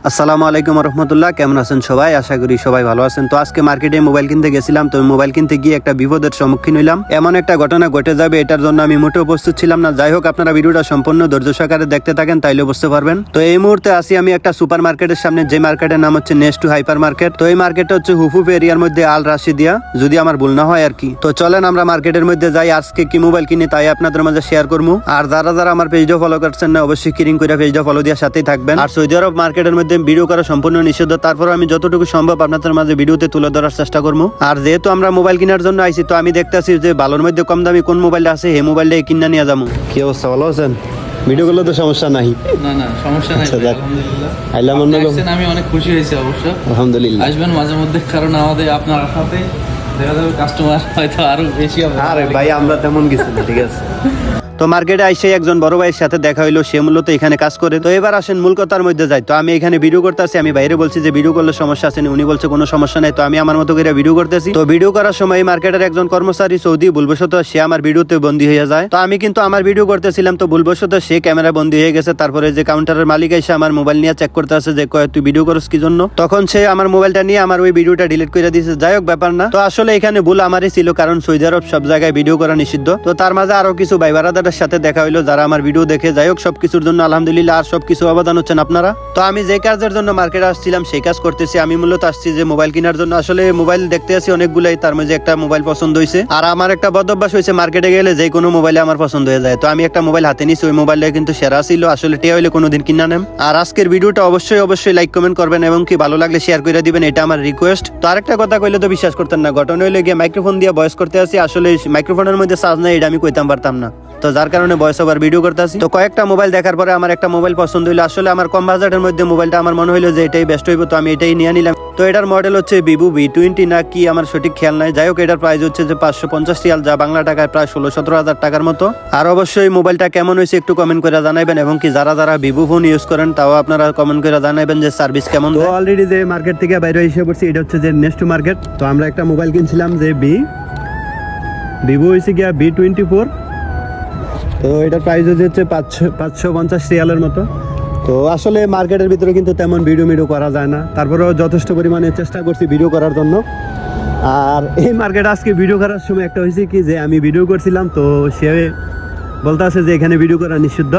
আসসালামু আলাইকুম রহমতুল্লাহ, কেমন আছেন সবাই? আশা করি সবাই ভালো আছেন। তো আজকে মার্কেটে মোবাইল কিনতে গেছিলাম। তো মোবাইল কিনতে গিয়ে একটা বিপদের সম্মুখীন হইলাম। এমন একটা ঘটনা ঘটে যাবে এটার জন্য আমি মোটেও প্রস্তুত ছিলাম না। যাই হোক, আপনারা ভিডিওটা সম্পূর্ণ ধৈর্য সহকারে দেখতে থাকেন, তাইলে বুঝতে পারবেন। তো এই মুহূর্তে আসি আমি একটা সুপার মার্কেটের সামনে, যে মার্কেটের নাম হচ্ছে নেক্সট টু হাইপার মার্কেট। তো এই মার্কেটটা হচ্ছে হুফুফ এরিয়ার মধ্যে আল রাশিদিয়া, যদি আমার ভুল না হয় আর কি। তো চলেন আমরা মার্কেটের মধ্যে যাই। আজকে কি মোবাইল কিনি তাই আপনাদের মাঝে শেয়ার করবো। আর যারা যারা আমার পেজটা ফলো করছেন না, অবশ্যই কিরিং করে পেজটা ফলো দেওয়ার সাথেই থাকবেন। আর সৌদি আরব মার্কেটের মধ্যে ভিডিও করা সম্পূর্ণ নিষিদ্ধ, তারপর আমি যতটুকু সম্ভব আপনাদের মাঝে ভিডিওতে তুলে ধরার চেষ্টা করবো। আর যেহেতু আমরা মোবাইল কেনার জন্য আইছি, তো আমি দেখতেছি যে ভালোর মধ্যে কম দামি কোন মোবাইলটা আছে, এই মোবাইলটাই কিনা নিয়ে যাবো। কি অবস্থা, ভালো আছেন? ভিডিও করলে তো সমস্যা নাই? না না, সমস্যা নাই, আলহামদুলিল্লাহ। আইলাম অন্য আমি অনেক খুশি হয়েছি অবশ্য। আলহামদুলিল্লাহ, আসবেন মাঝে মধ্যে, কারণ আমাদের আপনার সাথে দেখা যাবে কাস্টমার হয়তো আরো বেশি হবে। আরে ভাই, আমরা তেমন কিছু না, ঠিক আছে। তো মার্কেটে আইসে একজন বড় ভাইয়ের সাথে দেখা হইলো, সে মূলত এখানে কাজ করে। তো এবার আসেন মূল কথার মধ্যে যাই। তো আমি এখানে ভিডিও করতেছি, আমি বাইরে বলছি যে ভিডিও করলে সমস্যা আছে, উনি বলছে কোনো সমস্যা নাই। তো আমি আমার মতো করে ভিডিও করতেছি। তো ভিডিও করার সময় মার্কেটের একজন কর্মচারী সৌদি ভুলবশত সে আমার ভিডিওতে বন্দী হয়ে যায়। তো আমি কিন্তু আমার ভিডিও করতেছিলাম, তো ভুলবশত সে ক্যামেরা বন্দী হয়ে গেছে। তারপরে যে কাউন্টারের মালিক এসে আমার মোবাইল নিয়ে চেক করতে আছে যে তুই ভিডিও করছ কি জন্য, তখন সে আমার মোবাইলটা নিয়ে আমার ওই ভিডিওটা ডিলিট করে দিয়েছে। যাই হোক, ব্যাপার না। তো আসলে এখানে ভুল আমারই ছিল, কারণ সৌদি আরব সব জায়গায় ভিডিও করা নিষিদ্ধ। তো তার মাঝে আরো কিছু ভাই বারাদারের সাথে দেখা হইলো যারা আমার ভিডিও দেখে। যাই হোক, সবকিছুর জন্য আলহামদুলিল্লাহ। আর সবকিছু অবদান হচ্ছেন আপনারা। তো আমি যে কাজের জন্য মার্কেটে আসছিলাম সেই কাজ করতেছি। আমি মূলত আসছি যে মোবাইল কেনার জন্য। আসলে মোবাইল দেখতে আসি অনেকগুলাই, তার মাঝে একটা মোবাইল পছন্দ হয়েছে। আর আমার একটা বদভ্যাস হয়েছে, মার্কেটে গেলে যে কোনো মোবাইলে আমার পছন্দ হয়ে যায়। তো আমি একটা মোবাইল হাতে নিছি, ওই মোবাইলটা কিন্তু সেরা ছিল। আসলে টিয়া হইলে কোনোদিন কিনা নেন। আর আজকের ভিডিওটা অবশ্যই লাইক কমেন্ট করবেন এবং কি ভালো লাগলে শেয়ার করে দিবেন, এটা আমার রিকোয়েস্ট। তো আরেকটা কথা কইলে তো বিশ্বাস করতেন না, ঘটনা হইলে গিয়ে মাইক্রোফোন দিয়ে ভয়েস করতে আসি। আসলে মাইক্রোফোনের মধ্যে চার্জ নাই, এটা আমি কইতাম পারতাম না। তো যার কারণে ভয়েস ওভার ভিডিও করতে আসি। তো কয়েকটা মোবাইল দেখার পরে আমার একটা মোবাইল পছন্দ হইলো। আসলে আমার কম বাজেটের মধ্যে মোবাইলটা আমার মনে হইলো যে এটাই বেস্ট হইব, তো আমি এটাই নিয়ে নিলাম। তো এটার মডেল হচ্ছে ভিভো V20 না কি, আমার সঠিক খেয়াল নাই। যাই হোক, এটার প্রাইস হচ্ছে যে 550 রিয়াল, যা বাংলা টাকায় প্রায় 16-17 হাজার টাকার মতো। আর অবশ্যই মোবাইলটা কেমন হয়েছে একটু কমেন্ট করে জানাবেন, এবং কি যারা যারা ভিভো ফোন ইউজ করেন তাও আপনারা কমেন্ট করে জানাবেন যে সার্ভিস কেমন। তো অলরেডি যে মার্কেট থেকে বাইরে এসে পড়ছি, এটা হচ্ছে যে নেক্সট মার্কেট। তো আমরা একটা মোবাইল কিনছিলাম যে ভিভো হয়েছে গিয়া V24। তো এটার প্রাইস হচ্ছে 550 রিয়ালের মতো। তো আসলে মার্কেটের ভিতরে কিন্তু তেমন ভিডিও করা যায় না, তারপরেও যথেষ্ট পরিমাণে চেষ্টা করছি ভিডিও করার জন্য। আর এই মার্কেট আজকে ভিডিও করার সময় একটা হয়েছে কি, যে আমি ভিডিও করছিলাম, তো সে বলতে আছে যে এখানে ভিডিও করা নিষিদ্ধ।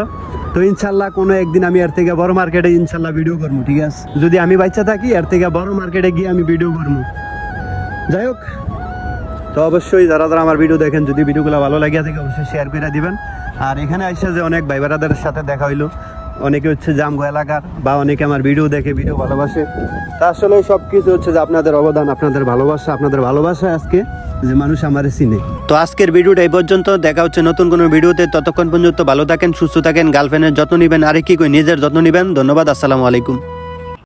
তো ইনশাল্লাহ কোনো একদিন আমি এর থেকে বড় মার্কেটে ইনশাল্লাহ ভিডিও করবো, ঠিক আছে? যদি আমি বাচ্চা থাকি, এর থেকে বড় মার্কেটে গিয়ে আমি ভিডিও করবো। যাই হোক, তো অবশ্যই যারা যারা আমার ভিডিও দেখেন, যদি ভিডিওগুলো ভালো লাগিয়া থাকে অবশ্যই শেয়ার করে দিবেন। আর এখানে আইসা যে অনেক ভাই বারাদারের সাথে দেখা হইলো, অনেকে হচ্ছে জামগো এলাকার, বা অনেকে আমার ভিডিও দেখে, ভিডিও ভালোবাসে। তা আসলে সব কিছু হচ্ছে যে আপনাদের অবদান, আপনাদের ভালোবাসা আজকে যে মানুষ আমার চিনে। তো আজকের ভিডিওটা এই পর্যন্ত, দেখা হচ্ছে নতুন কোনো ভিডিওতে। ততক্ষণ পর্যন্ত ভালো থাকেন, সুস্থ থাকেন, গার্লফ্রেন্ডের যত্ন নিবেন, আরে কি কই, নিজের যত্ন নিবেন। ধন্যবাদ, আসসালামু আলাইকুম।